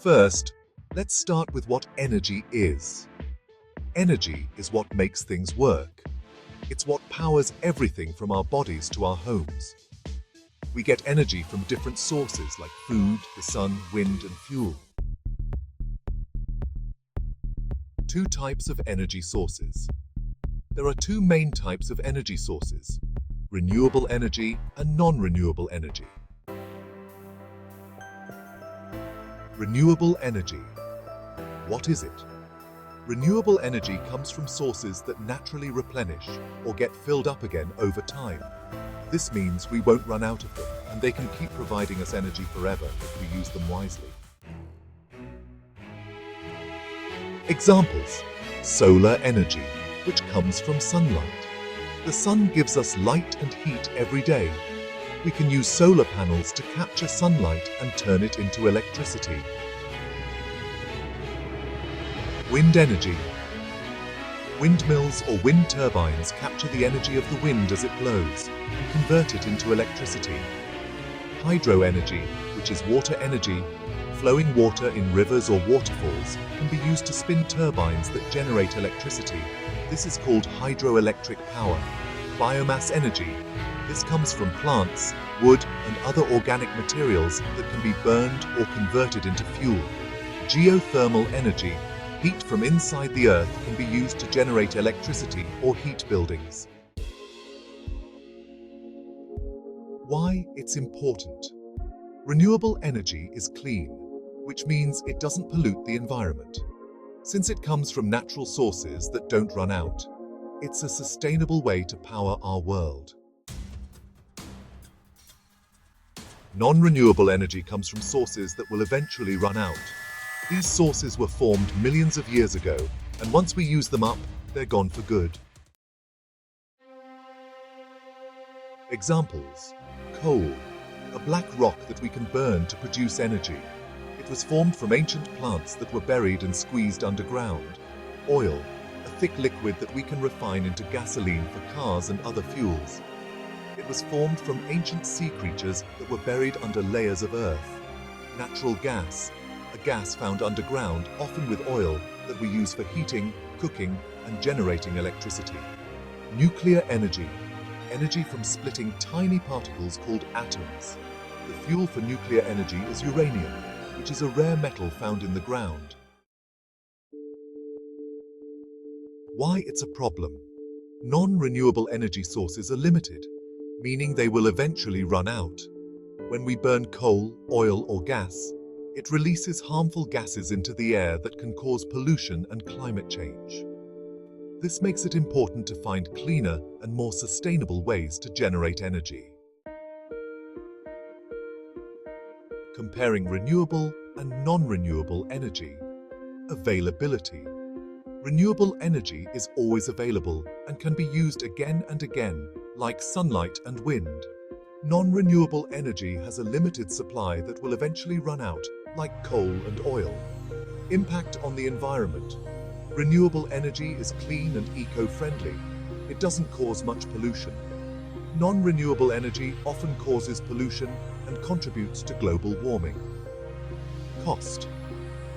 First, let's start with what energy is. Energy is what makes things work. It's what powers everything from our bodies to our homes. We get energy from different sources like food, the sun, wind, and fuel. Two types of energy sources. There are two main types of energy sources: renewable energy and non-renewable energy. Renewable energy. What is it? Renewable energy comes from sources that naturally replenish or get filled up again over time. This means we won't run out of them, and they can keep providing us energy forever if we use them wisely. Examples: solar energy, which comes from sunlight. The sun gives us light and heat every day. We can use solar panels to capture sunlight and turn it into electricity. Wind energy. Windmills or wind turbines capture the energy of the wind as it blows and convert it into electricity. Hydro energy, which is water energy, flowing water in rivers or waterfalls, can be used to spin turbines that generate electricity. This is called hydroelectric power. Biomass energy. This comes from plants, wood, and other organic materials that can be burned or converted into fuel. Geothermal energy. Heat from inside the earth can be used to generate electricity or heat buildings. Why it's important. Renewable energy is clean, which means it doesn't pollute the environment. Since it comes from natural sources that don't run out, it's a sustainable way to power our world. Non-renewable energy comes from sources that will eventually run out. These sources were formed millions of years ago, and once we use them up, they're gone for good. Examples: coal, a black rock that we can burn to produce energy. It was formed from ancient plants that were buried and squeezed underground. Oil, a thick liquid that we can refine into gasoline for cars and other fuels. It was formed from ancient sea creatures that were buried under layers of earth. Natural gas, a gas found underground, often with oil, that we use for heating, cooking, and generating electricity. Nuclear energy, energy from splitting tiny particles called atoms. The fuel for nuclear energy is uranium, which is a rare metal found in the ground. Why it's a problem. Non-renewable energy sources are limited, meaning they will eventually run out. When we burn coal, oil, or gas, it releases harmful gases into the air that can cause pollution and climate change. This makes it important to find cleaner and more sustainable ways to generate energy. Comparing renewable and non-renewable energy. Availability. Renewable energy is always available and can be used again and again, like sunlight and wind. Non-renewable energy has a limited supply that will eventually run out, like coal and oil. Impact on the environment. Renewable energy is clean and eco-friendly. It doesn't cause much pollution. Non-renewable energy often causes pollution and contributes to global warming. Cost.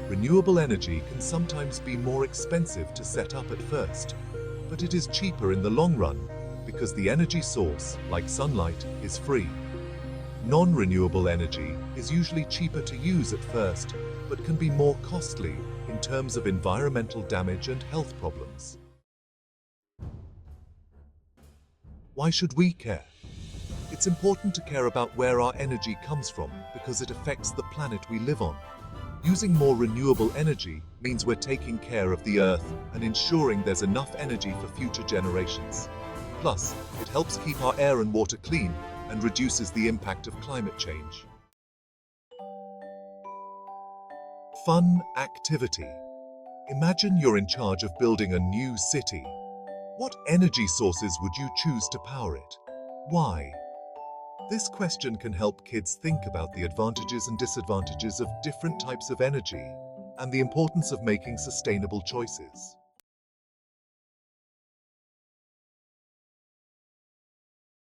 Renewable energy can sometimes be more expensive to set up at first, but it is cheaper in the long run because the energy source, like sunlight, is free. Non-renewable energy is usually cheaper to use at first, but can be more costly in terms of environmental damage and health problems. Why should we care? It's important to care about where our energy comes from because it affects the planet we live on. Using more renewable energy means we're taking care of the Earth and ensuring there's enough energy for future generations. Plus, it helps keep our air and water clean and reduces the impact of climate change. Fun activity. Imagine you're in charge of building a new city. What energy sources would you choose to power it? Why? This question can help kids think about the advantages and disadvantages of different types of energy and the importance of making sustainable choices.